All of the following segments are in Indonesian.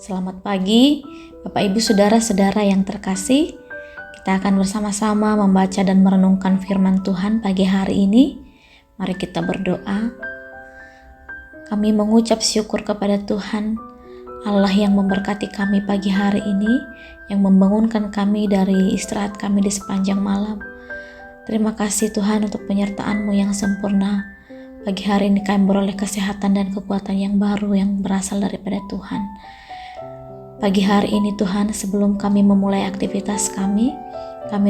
Selamat pagi, Bapak Ibu Saudara-saudara yang terkasih. Kita akan bersama-sama membaca dan merenungkan firman Tuhan pagi hari ini. Mari kita berdoa. Kami mengucap syukur kepada Tuhan, Allah yang memberkati kami pagi hari ini, yang membangunkan kami dari istirahat kami di sepanjang malam. Terima kasih Tuhan untuk penyertaan-Mu yang sempurna. Pagi hari ini kami beroleh kesehatan dan kekuatan yang baru yang berasal daripada Tuhan. Pagi hari ini Tuhan, sebelum kami memulai aktivitas kami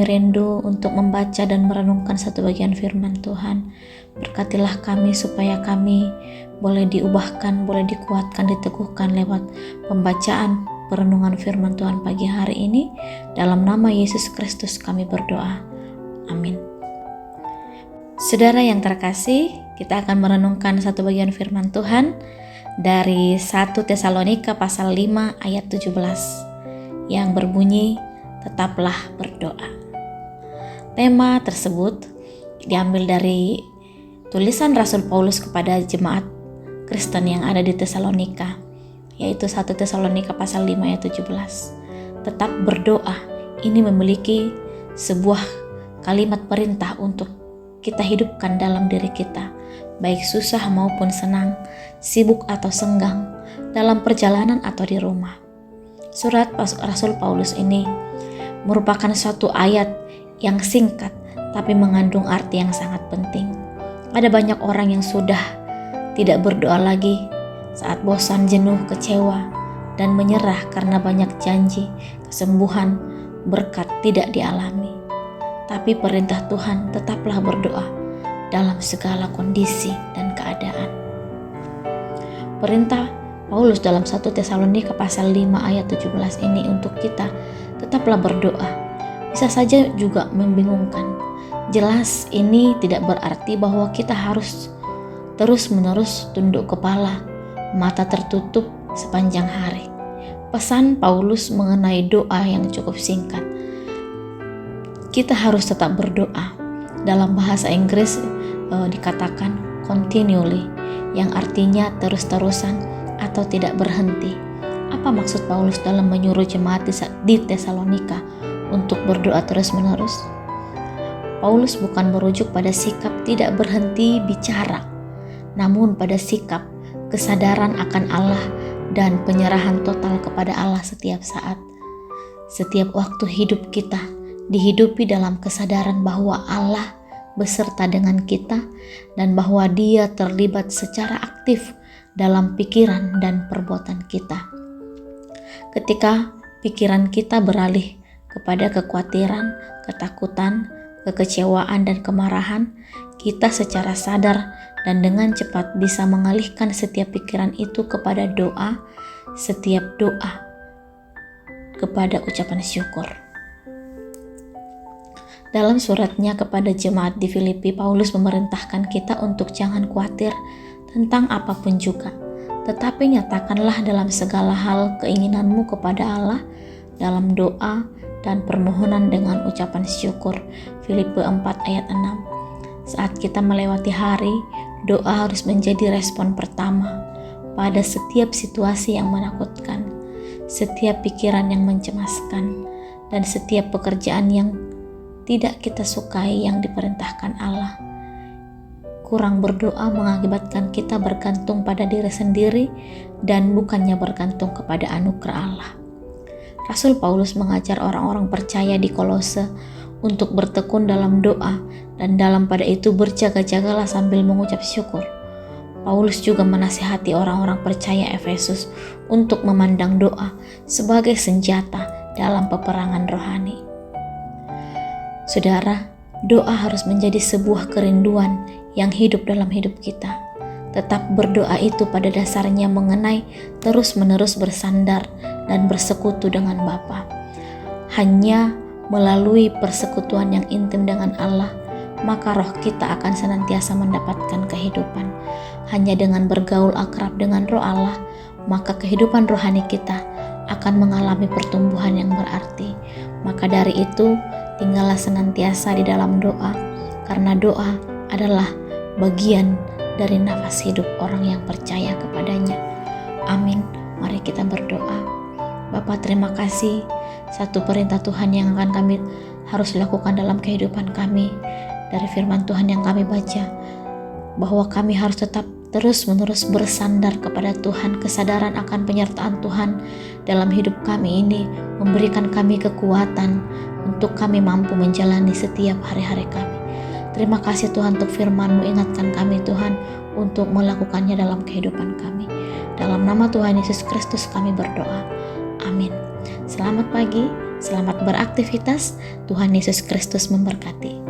rindu untuk membaca dan merenungkan satu bagian firman Tuhan. Berkatilah kami supaya kami boleh diubahkan, boleh dikuatkan, diteguhkan lewat pembacaan perenungan firman Tuhan pagi hari ini. Dalam nama Yesus Kristus kami berdoa. Amin. Saudara yang terkasih, kita akan merenungkan satu bagian firman Tuhan dari 1 Tesalonika pasal 5 ayat 17 yang berbunyi, tetaplah berdoa. Tema tersebut diambil dari tulisan Rasul Paulus kepada jemaat Kristen yang ada di Tesalonika, yaitu 1 Tesalonika pasal 5 ayat 17. Tetap berdoa ini memiliki sebuah kalimat perintah untuk kita hidupkan dalam diri kita, baik susah maupun senang, sibuk atau senggang, dalam perjalanan atau di rumah. Surat Rasul Paulus ini merupakan suatu ayat yang singkat tapi mengandung arti yang sangat penting. Ada banyak orang yang sudah tidak berdoa lagi saat bosan, jenuh, kecewa, dan menyerah karena banyak janji, kesembuhan, berkat tidak dialami. Tapi perintah Tuhan, tetaplah berdoa dalam segala kondisi dan keadaan. Perintah Paulus dalam 1 Tesalonika pasal 5 ayat 17 ini untuk kita tetaplah berdoa bisa saja juga membingungkan. Jelas ini tidak berarti bahwa kita harus terus-menerus tunduk kepala, mata tertutup sepanjang hari. Pesan Paulus mengenai doa yang cukup singkat. Kita harus tetap berdoa. Dalam bahasa Inggris dikatakan continually, yang artinya terus-terusan atau tidak berhenti. Apa maksud Paulus dalam menyuruh jemaat di Tesalonika untuk berdoa terus-menerus? Paulus bukan merujuk pada sikap tidak berhenti bicara, namun pada sikap kesadaran akan Allah dan penyerahan total kepada Allah setiap saat. Setiap waktu hidup kita dihidupi dalam kesadaran bahwa Allah beserta dengan kita dan bahwa Dia terlibat secara aktif dalam pikiran dan perbuatan kita. Ketika pikiran kita beralih kepada kekhawatiran, ketakutan, kekecewaan, dan kemarahan, kita secara sadar dan dengan cepat bisa mengalihkan setiap pikiran itu kepada doa, setiap doa kepada ucapan syukur. Dalam suratnya kepada jemaat di Filipi, Paulus memerintahkan kita untuk jangan khawatir tentang apapun juga, tetapi nyatakanlah dalam segala hal keinginanmu kepada Allah dalam doa dan permohonan dengan ucapan syukur. Filipi 4 ayat 6. Saat kita melewati hari, doa harus menjadi respon pertama pada setiap situasi yang menakutkan, setiap pikiran yang mencemaskan, dan setiap pekerjaan yang tidak kita sukai yang diperintahkan Allah. Kurang berdoa mengakibatkan kita bergantung pada diri sendiri dan bukannya bergantung kepada anugerah Allah. Rasul Paulus mengajar orang-orang percaya di Kolose untuk bertekun dalam doa dan dalam pada itu berjaga-jagalah sambil mengucap syukur. Paulus juga menasihati orang-orang percaya Efesus untuk memandang doa sebagai senjata dalam peperangan rohani. Saudara, doa harus menjadi sebuah kerinduan yang hidup dalam hidup kita. Tetap berdoa itu pada dasarnya mengenai terus-menerus bersandar dan bersekutu dengan Bapa. Hanya melalui persekutuan yang intim dengan Allah, maka roh kita akan senantiasa mendapatkan kehidupan. Hanya dengan bergaul akrab dengan roh Allah, maka kehidupan rohani kita akan mengalami pertumbuhan yang berarti. Maka dari itu, tinggallah senantiasa di dalam doa, karena doa adalah bagian dari nafas hidup orang yang percaya kepadanya. Amin. Mari kita berdoa. Bapa, terima kasih satu perintah Tuhan yang akan kami harus lakukan dalam kehidupan kami dari firman Tuhan yang kami baca, bahwa kami harus tetap terus-menerus bersandar kepada Tuhan. Kesadaran akan penyertaan Tuhan dalam hidup kami ini memberikan kami kekuatan untuk kami mampu menjalani setiap hari-hari kami. Terima kasih Tuhan untuk firman-Mu, ingatkan kami Tuhan untuk melakukannya dalam kehidupan kami. Dalam nama Tuhan Yesus Kristus kami berdoa. Amin. Selamat pagi, selamat beraktivitas. Tuhan Yesus Kristus memberkati.